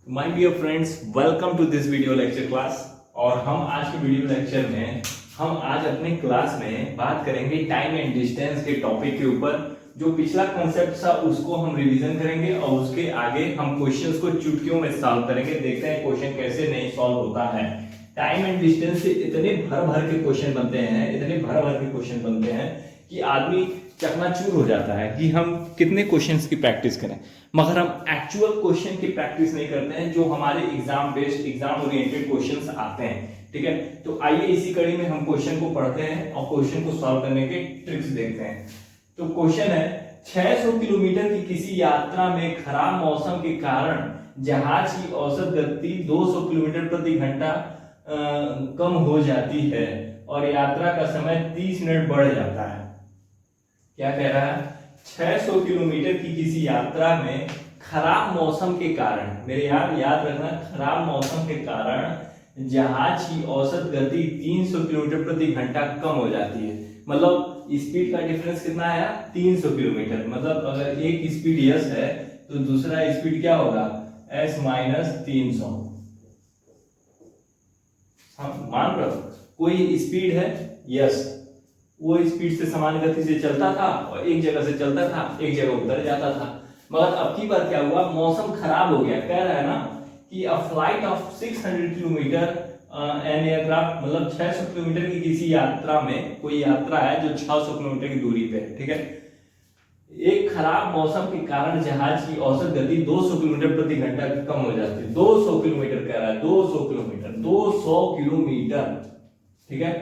My dear friends, welcome to this video lecture class. और हम आज के वीडियो लेक्चर में हम आज अपने क्लास में बात करेंगे टाइम एंड डिस्टेंस के टॉपिक के ऊपर। जो पिछला कॉन्सेप्ट था उसको हम रिवीजन करेंगे और उसके आगे हम क्वेश्चंस को चुटकियों में सॉल्व करेंगे। देखते हैं क्वेश्चन कैसे नहीं सॉल्व होता है। टाइम एंड डिस्टेंस से इतने भर भर के क्वेश्चन बनते हैं, इतने भर भर के क्वेश्चन बनते हैं कि आदमी चकनाचूर हो जाता है कि हम कितने क्वेश्चंस की प्रैक्टिस करें, मगर हम एक्चुअल क्वेश्चन की प्रैक्टिस नहीं करते हैं जो हमारे exam based, exam oriented questions आते हैं। ठीक है, तो आइए इसी कड़ी में हम क्वेश्चन को पढ़ते हैं और क्वेश्चन को सॉल्व करने के ट्रिक्स देखते हैं। तो क्वेश्चन है, 600 किलोमीटर की किसी यात्रा में खराब मौसम के कारण जहाज की औसत गति 200 किलोमीटर प्रति घंटा कम हो जाती है और यात्रा का समय 30 मिनट बढ़ जाता है। क्या कह रहा है? 600 किलोमीटर की किसी यात्रा में खराब मौसम के कारण, मेरे याद रखना, खराब मौसम के कारण जहाज की औसत गति 300 किलोमीटर प्रति घंटा कम हो जाती है। मतलब स्पीड का डिफरेंस कितना आया? 300 किलोमीटर। मतलब अगर एक स्पीड यस है तो दूसरा स्पीड क्या होगा? S minus 300। मान लो कोई स्पीड है यस, वो स्पीड से समान गति से चलता था और एक जगह से चलता था, एक जगह उतर जाता था। मगर अब की बार क्या हुआ? मौसम खराब हो गया। कह रहा है ना कि a flight of 600 kilometre an aircraft, मतलब 600 किलोमीटर की किसी यात्रा में, कोई यात्रा है जो 600 किलोमीटर की दूरी पे है। ठीक है, एक खराब मौसम के कारण जहाज की औसत गति 200 किलोमीटर प्रति घंटा कम हो जाती है। 200 किलोमीटर कह रहा है, 200 किलोमीटर, 200 किलोमीटर। ठीक है,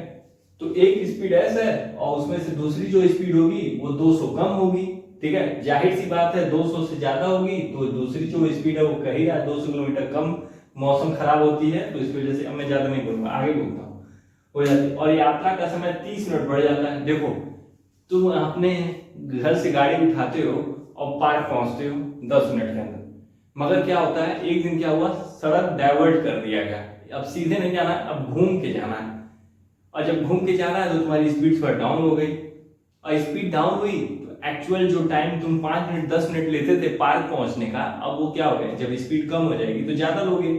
तो एक स्पीड एस है और उसमें से दूसरी जो स्पीड होगी वो 200 कम होगी। ठीक है, जाहिर सी बात है 200 से ज्यादा होगी तो दूसरी जो स्पीड है वो कही रहा है 200 किलोमीटर कम। मौसम खराब होती है तो इस वजह से, अब मैं ज्यादा नहीं बोलूंगा, आगे बोलता हूँ, हो जाती है। और यात्रा का समय 30 मिनट बढ़ जाता है। देखो, तुम अपने घर से गाड़ी उठाते हो और पार्क पहुंचते हो 10 मिनट के अंदर, मगर क्या होता है, एक दिन क्या हुआ, सड़क डाइवर्ट कर दिया गया। अब सीधे नहीं जाना, अब घूम के जाना है। और जब घूम के जाना है तो तुम्हारी स्पीड थोड़ा डाउन हो गई, और स्पीड डाउन हुई तो एक्चुअल जो टाइम तुम 5 मिनट 10 मिनट लेते थे पार्क पहुंचने का, अब वो क्या हो गया, जब स्पीड कम हो जाएगी तो ज्यादा लोगे,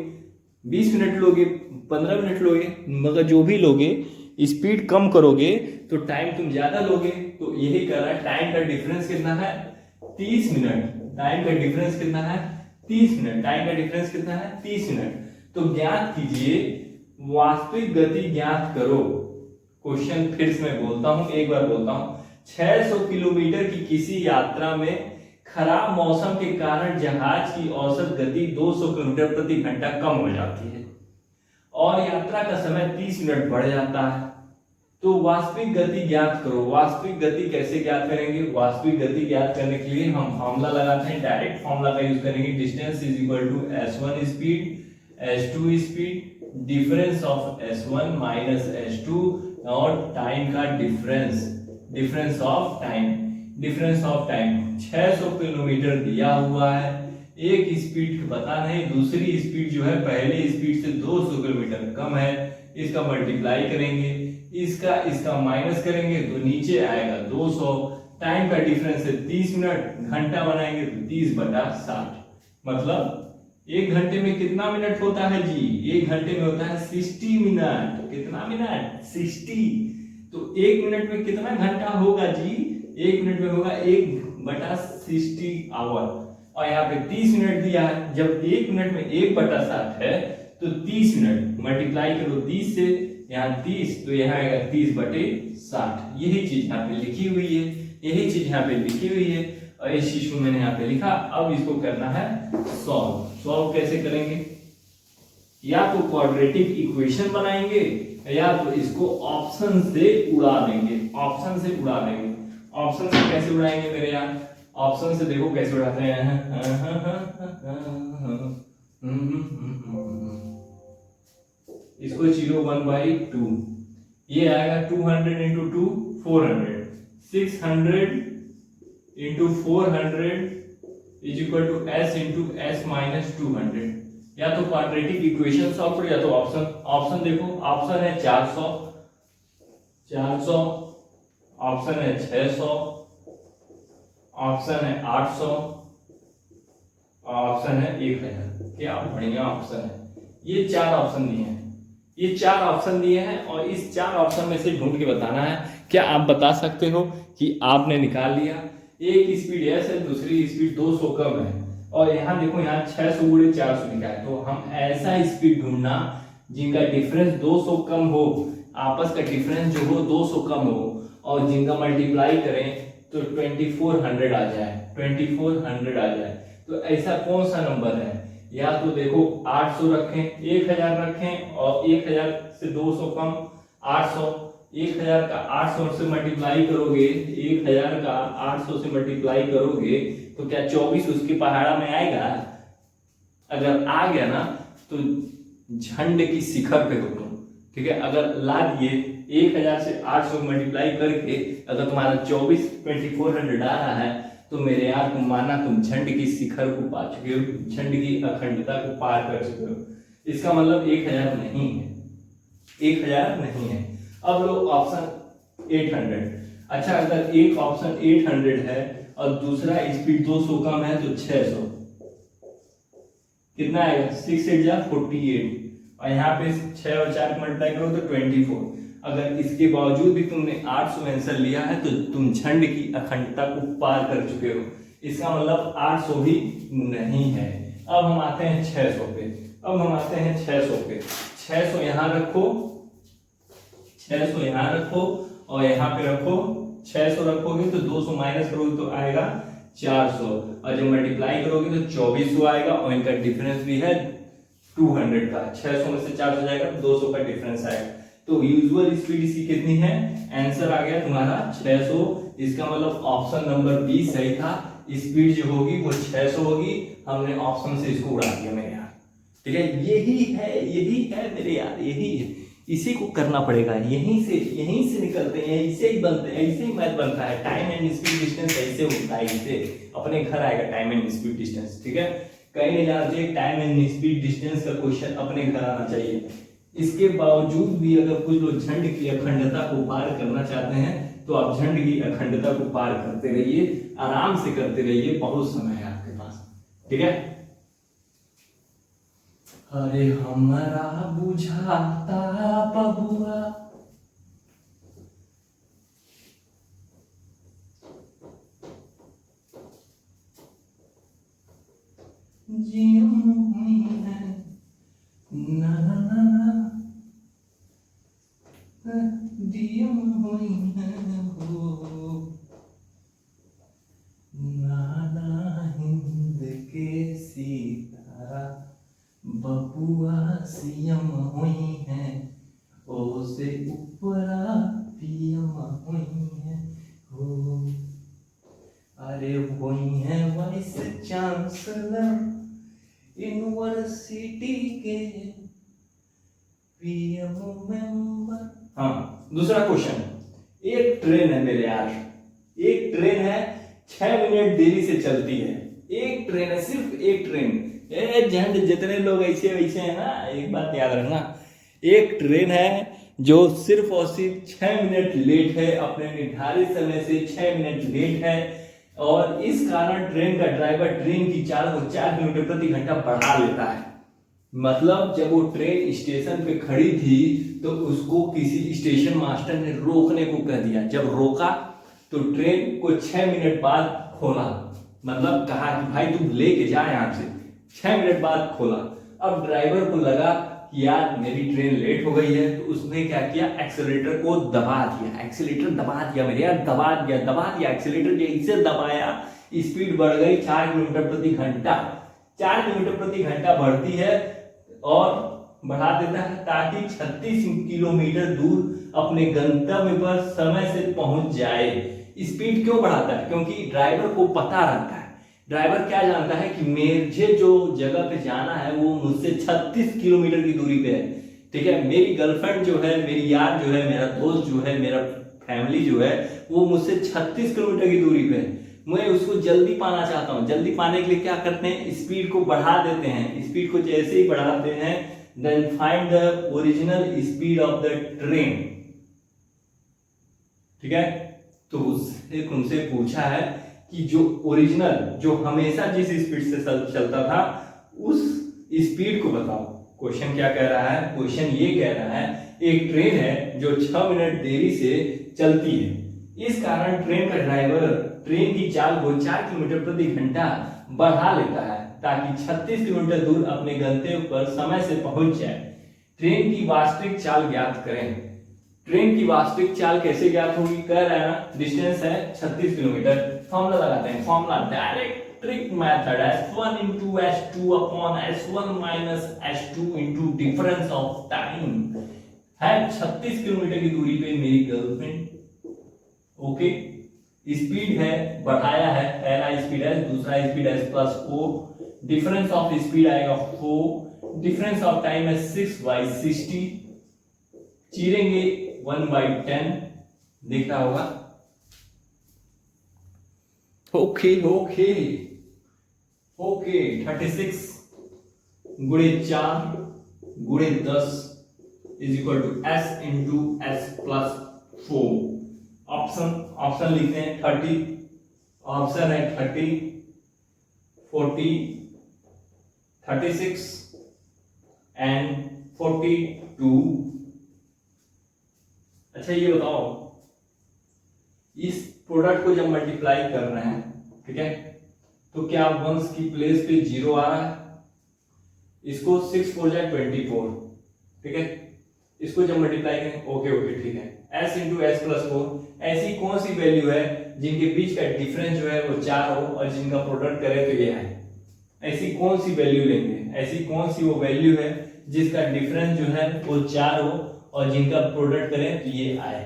20 मिनट लोगे, 15 मिनट लोगे, मगर जो भी लोगे स्पीड कम करोगे तो टाइम तुम ज्यादा लोगे। तो यही कर रहा है, टाइम का डिफरेंस कितना है? 30 मिनट। टाइम का डिफरेंस कितना है? 30 मिनट। टाइम का डिफरेंस कितना है? 30 मिनट। तो ज्ञात कीजिए, वास्तविक गति ज्ञात करो। क्वेश्चन फिर से मैं बोलता हूं, एक बार बोलता हूं, 600 किलोमीटर की किसी यात्रा में खराब मौसम के कारण जहाज की औसत गति 200 किलोमीटर प्रति घंटा कम हो जाती है और यात्रा का समय 30 मिनट बढ़ जाता है। तो वास्तविक गति ज्ञात करो। वास्तविक गति कैसे ज्ञात करेंगे? वास्तविक गति ज्ञात करने के लिए हम फॉर्मूला लगाते हैं, डायरेक्ट फॉर्मूला का यूज करेंगे। Distance is equal to s1 speed, s2 speed, difference of s1 minus s2 और टाइम का difference, difference of time, difference of time. 600 kilometre दिया हुआ है, एक स्पीड पता नहीं, दूसरी स्पीड जो है पहले स्पीड से 200 किलोमीटर कम है, इसका मल्टीप्लाई करेंगे, इसका माइनस करेंगे तो नीचे आएगा 200। टाइम का डिफरेंस है 30 मिनट, घंटा बनाएंगे तो 30/60। मतलब एक घंटे में कितना मिनट होता है जी? एक घंटे में होता है 60 मिनट। कितना मिनट? 60। तो एक मिनट में कितना घंटा होगा जी? एक मिनट में होगा 1/60 आवर। और यहाँ पे 30 मिनट दिया है, जब एक मिनट में 1/60 है तो 30 मिनट मल्टीप्लाई करो 30 से, यहाँ 30 तो यहाँ आएगा 30/60। यही चीज यहाँ पे लिखी हुई है, यही चीज यहाँ पे लिखी हुई है और इस चीज को मैंने यहाँ पे लिखा। अब इसको करना है सॉल्व। सॉल्व कैसे करेंगे? या तो क्वाड्रेटिक इक्वेशन बनाएंगे या तो इसको ऑप्शन से उड़ा देंगे। ऑप्शन से उड़ा देंगे। ऑप्शन से कैसे उड़ाएंगे मेरे यार? ऑप्शन से देखो कैसे उड़ाते हैं। इसको 0/1/2, ये आएगा 200 into 2 400, 600 into 400 is equal to s into s minus 200। या तो क्वाड्रेटिक इक्वेशन सॉल्व करो या तो ऑप्शन। ऑप्शन देखो, ऑप्शन है 400, 400, ऑप्शन है 600, ऑप्शन है 800, ऑप्शन है 1000। क्या बढ़िया ऑप्शन है। ये 4 ऑप्शन दिए हैं, ये 4 ऑप्शन दिए हैं और इस 4 ऑप्शन में से ढूंढ के बताना है। क्या आप बता सकते हो कि आपने निकाल लिया? एक स्पीड एस है, दूसरी स्पीड 200 कम है, और यहाँ देखो यहाँ 600 गुणे 400 लिखा है। तो हम ऐसा स्पीड ढूंढना जिनका डिफरेंस 200 कम हो, आपस का डिफरेंस जो हो 200 कम हो, और जिनका मल्टीप्लाई करें तो 2400 आ जाए, 2400 आ जाए। तो ऐसा कौन सा नंबर है? या तो देखो 800 रखें, 1000 रखें, और 1000 से 200 कम 800, 1000 का 800 से मल्टीप्लाई करोगे, 1000 का 800 से मल्टीप्लाई करोगे तो क्या 24 उसके पहाड़ा में आएगा? अगर आ गया ना तो झंड की शिखर पे हो तुम, ठीक है। अगर ला दिए 1000 से 800 मल्टीप्लाई करके, अगर तुम्हारा 2400 आ रहा है, तो मेरे यार तुम माना तुम झंड की शिखर को पा चुके हो, झंड की अखंडता को पार कर चुके हो। इसका मतलब 1000 नहीं है, 1000 नहीं है। अब लो ऑप्शन 800। अच्छा, अगर एक ऑप्शन 800 है और दूसरा स्पीड 200 कम है तो 600 कितना आएगा? 6 8 जा 48, और यहाँ पे 6 और 4 मल्टीप्लाई करो तो 24। अगर इसके बावजूद भी तुमने 800 आंसर लिया है तो तुम झंड की अखंडता को पार कर चुके हो। इसका मतलब 800 भी नहीं है। अब हम आते हैं 600 पे, अब हम आते हैं 600 पे। 600 यहाँ रखो, 600 यहाँ रखो, और यहाँ पे रखो 600 रखोगे तो 200 माइनस करोगे तो आएगा 400, और जब मल्टीप्लाई करोगे तो 2400 आएगा, और इनका डिफरेंस भी है 200 का। 600 में से 400 जाएगा तो 200 का डिफरेंस आएगा। तो यूजुअल स्पीड इसकी कितनी है? आंसर आ गया तुम्हारा 600। इसका मतलब ऑप्शन नंबर 20 सही था। स्पीड जो होगी वो 600 होगी। हमने ऑप्शन से इसको उड़ा दिया मेरे यार, ठीक है। यही है मेरे यार, यही है, इसी को करना पड़ेगा। यहीं से निकलते हैं, ऐसे ही बनते हैं, ऐसे ही मैथ बनता है। टाइम एंड स्पीड डिस्टेंस ऐसे होता है, इससे अपने घर आएगा टाइम एंड स्पीड डिस्टेंस, ठीक है। कहीं नहीं जाना चाहिए, टाइम एंड स्पीड डिस्टेंस का क्वेश्चन अपने घर आना चाहिए। इसके बावजूद भी अगर कुछ लोग झंड की अखंडता को पार करना चाहते हैं तो आप झंड की अखंडता को पार करते रहिए, आराम से करते रहिए, बहुत समय है आपके पास, ठीक है। अरे हमारा बुझाता बबुआ बबुआ सीएम हुई है, ओ से ऊपरा पीएम हुई है हो। अरे हुई है वाइस चांसलर यूनिवर्सिटी के पीएम मेंबर। हाँ, दूसरा क्वेश्चन। एक ट्रेन है मेरे यार, एक ट्रेन है 6 मिनट देरी से चलती है। एक ट्रेन है, सिर्फ एक ट्रेन। झंड जितने लोग ऐसे वैसे हैं ना, एक बात याद रखना, एक ट्रेन है जो सिर्फ और सिर्फ 6 मिनट लेट है, अपने निर्धारित समय से 6 मिनट लेट है, और इस कारण ट्रेन का ड्राइवर ट्रेन की चाल को 4 किलोमीटर प्रति घंटा बढ़ा लेता है। मतलब जब वो ट्रेन स्टेशन पे खड़ी थी तो उसको किसी स्टेशन मास्टर ने रोकने को कह दिया। जब रोका तो ट्रेन को 6 मिनट बाद खोला, मतलब कहा कि भाई तुम लेके जा यहाँ से। 6 मिनट बाद खोला। अब ड्राइवर को लगा कि यार मेरी ट्रेन लेट हो गई है, तो उसने क्या किया, एक्सेलेरेटर को दबा दिया। एक्सेलेरेटर दबा दिया मेरे यार, दबा दिया एक्सेलेरेटर जैसे दबाया, स्पीड बढ़ गई 4 किलोमीटर प्रति घंटा। 4 किलोमीटर प्रति घंटा बढ़ती है और बढ़ा देता है ताकि 36 किलोमीटर दूर अपने गंतव्य पर समय से पहुंच जाए। स्पीड क्यों बढ़ाता है? क्योंकि ड्राइवर को पता रहता है, ड्राइवर क्या जानता है कि मुझे जो जगह पे जाना है वो मुझसे 36 किलोमीटर की दूरी पे है, ठीक है। मेरी गर्लफ्रेंड जो है, मेरी यार जो है, मेरा दोस्त जो है, मेरा फैमिली जो है, वो मुझसे 36 किलोमीटर की दूरी पे है। मैं उसको जल्दी पाना चाहता हूँ। जल्दी पाने के लिए क्या करते हैं, स्पीड को बढ़ा देते हैं। स्पीड को जैसे ही बढ़ाते हैं, then find the original speed of the train, ठीक है। तो उससे तुमसे पूछा है कि जो ओरिजिनल, जो हमेशा जिस स्पीड से चलता था उस स्पीड को बताओ। क्वेश्चन क्या कह रहा है? क्वेश्चन ये कह रहा है एक ट्रेन है जो 6 मिनट देरी से चलती है, इस कारण ट्रेन का ड्राइवर ट्रेन की चाल को 4 किलोमीटर प्रति घंटा बढ़ा लेता है ताकि 36 किलोमीटर दूर अपने गंतव्य पर समय से पहुंच जाए। ट्रेन की वास्तविक चाल ज्ञात करें। ट्रेन की वास्तविक चाल कैसे ज्ञात होगी? कह रहा है ना, डिस्टेंस है 36 किलोमीटर। फॉर्मूला लगाते हैं, formula डायरेक्ट्रिक method, S1 into S2 upon S1 minus S2 into difference of time है। 36 किलोमीटर की दूरी पे मेरी गर्लफ्रेंड, ओके, स्पीड है बढ़ाया है, पहला स्पीड है, दूसरा स्पीड है प्लस 4, डिफरेंस ऑफ स्पीड आएगा 4, डिफरेंस ऑफ टाइम है 6/60, चीरेंगे 1/10, दिख रहा होगा। ओके ओके ओके 36 गुणे 4 गुणे 10 is equal to S into S plus 4। Option लिखते हैं 30, ऑप्शन है 30, 40, 36 एंड 42। अच्छा ये बताओ, इस प्रोडक्ट को जब मल्टीप्लाई कर रहे हैं, ठीक है, तो क्या वंस की प्लेस पे 0 आ रहा है? इसको 6 4 जा 24, ठीक है, इसको जब मल्टीप्लाई करें, ओके ओके ठीक है, S इंटू S प्लस 4। ऐसी कौन सी वैल्यू है जिनके बीच का डिफरेंस जो है वो 4 हो और जिनका प्रोडक्ट करे तो ये है? ऐसी कौन सी वैल्यू लेंगे? ऐसी कौन सी वो वैल्यू है जिसका डिफरेंस जो है वो 4 हो और जिनका प्रोडक्ट करें तो ये आए?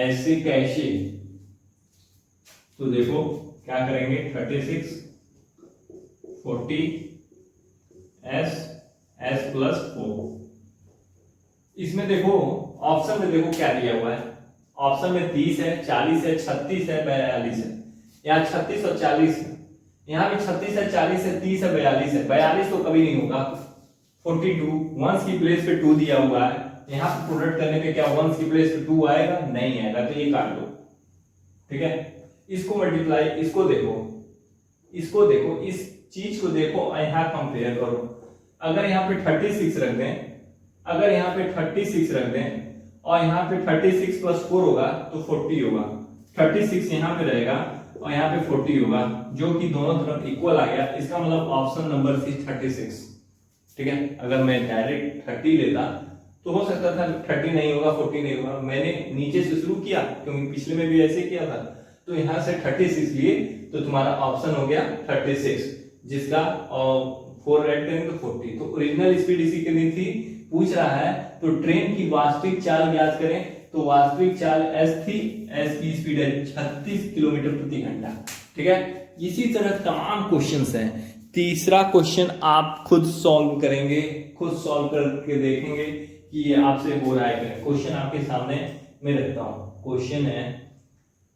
ऐसे कैसे? तो देखो क्या करेंगे, 36 40 S प्लस 4। इसमें देखो ऑप्शन में देखो क्या दिया हुआ है, ऑप्शन में 30 है, 40 है, 36 है, 42 है। यहाँ 36 और 40 है, यहाँ भी 36 है, 40 है, 30 है, 42 है। 42 तो कभी नहीं होगा। 42 वंस की प्लेस पे 2 दिया हुआ है, यहाँ पे प्रोडक्ट करने पे क्या वंस की प्लेस पे 2 आएगा? नहीं आएगा, तो ये काट दो, ठीक है। इसको मल्टीप्लाई, इसको देखो, इसको देखो, इस चीज को देखो और यहाँ कंपेयर करो। अगर यहाँ पे 36 रख दें, अगर यहाँ पे 36 रख दें और यहाँ पे 36 प्लस 4 होगा तो 40 होगा। 36 यहाँ पे रहेगा और यहाँ पे 40 होगा, जो कि दोनों तरफ इक्वल आ गया। इसका मतलब ऑप्शन नंबर सी 36, ठीक है। अगर मैं डायरेक्ट 30 लेता तो हो सकता था 30 नहीं होगा, 40 नहीं होगा। मैंने नीचे से शुरू किया क्योंकि पिछले में भी ऐसे किया था, तो यहाँ से 36 लिए तो तुम्हारा ऑप्शन हो गया 36, जिसका 4 ऐड करेंगे तो 40। तो ओरिजिनल स्पीड इसी के लिए थी, पूछ रहा है तो ट्रेन की वास्तविक चाल ज्ञात करें। तो वास्तविक चाल S थी, S की स्पीड है 36 किलोमीटर प्रति घंटा, ठीक है। इसी तरह तमाम क्वेश्चंस हैं। तीसरा क्वेश्चन आप खुद सॉल्व करेंगे, खुद सॉल्व करके देखेंगे कि ये आपसे हो रहा है क्या। क्वेश्चन आपके सामने मैं रखता हूं। क्वेश्चन है,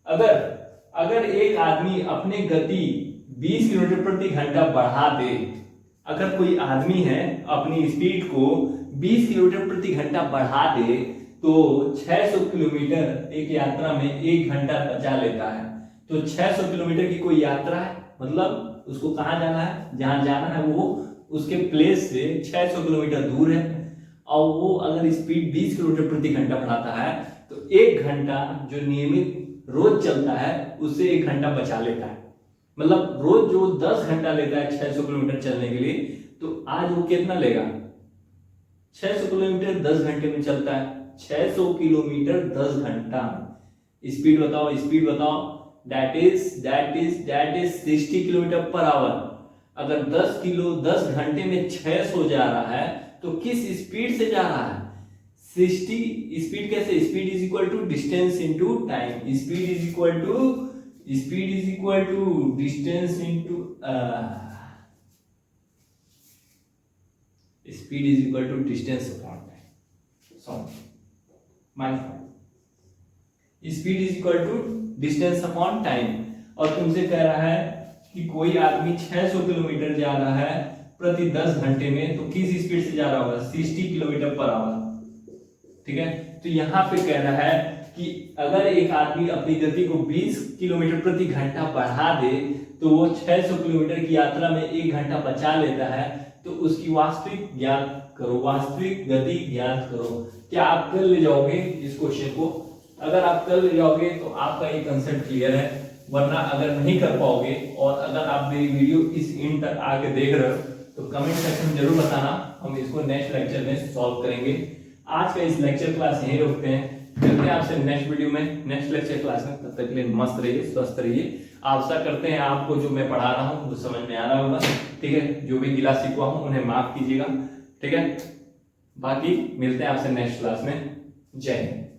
अगर एक आदमी अपनी गति 20 किलोमीटर प्रति घंटा बढ़ा दे, अगर कोई आदमी है अपनी स्पीड को 20 किलोमीटर प्रति घंटा बढ़ा दे तो 600 किलोमीटर एक यात्रा में 1 घंटा बचा लेता है। तो 600 किलोमीटर की कोई यात्रा है, मतलब उसको कहाँ जाना है, जहां जाना है वो उसके प्लेस से 600 किलोमीटर दूर है, और वो अगर स्पीड 20 किलोमीटर प्रति घंटा बढ़ाता है तो 1 घंटा जो नियमित रोज चलता है उससे 1 घंटा बचा लेता है। मतलब रोज जो 10 घंटा लेता है 600 किलोमीटर चलने के लिए, तो आज वो कितना लेगा? 600 किलोमीटर 10 घंटे में चलता है। 600 किलोमीटर 10 घंटा। स्पीड बताओ, स्पीड बताओ। That is 60 kilometre per hour. अगर 10 घंटे में 600 जा रहा है तो किस स्पीड से जा रहा है? 60। स्पीड कैसे? Speed is equal to distance into time. Speed is equal to distance into speed is equal to distance upon time. Sorry, my fault. Speed is equal to distance upon time. और तुमसे कह रहा है कि कोई आदमी 600 kilometre जा रहा है प्रति 10 घंटे में, तो किस स्पीड से जा रहा होगा? 60 किलोमीटर पर आवर, ठीक है। तो यहां पे कह रहा है कि कि अगर एक आदमी अपनी गति को 20 किलोमीटर प्रति घंटा बढ़ा दे तो वो 600 किलोमीटर की यात्रा में 1 घंटा बचा लेता है, तो उसकी वास्तविक ज्ञात करो, वास्तविक गति ज्ञात करो। क्या आप कर ले जाओगे इस क्वेश्चन को? अगर आप कर ले जाओगे तो आपका ये कंसेप्ट क्लियर है, वरना अगर नहीं कर पाओगे और अगर आप मेरी वीडियो इस एंड तक आके देख रहे हो तो कमेंट सेक्शन में जरूर बताना, हम इसको नेक्स्ट लेक्चर में सॉल्व करेंगे। आज का इस लेक्चर क्लास यहीं रोकते हैं, मिलते हैं आपसे नेक्स्ट वीडियो में, नेक्स्ट लेक्चर क्लास में। तब तक के लिए मस्त रहिए, स्वस्थ रहिए। आशा करते हैं आपको जो मैं पढ़ा रहा हूँ वो समझ में आ रहा होगा, ठीक है। जो भी गिला सीखवा हूँ उन्हें माफ कीजिएगा, ठीक है। बाकी मिलते हैं आपसे नेक्स्ट क्लास में। जय हिंद।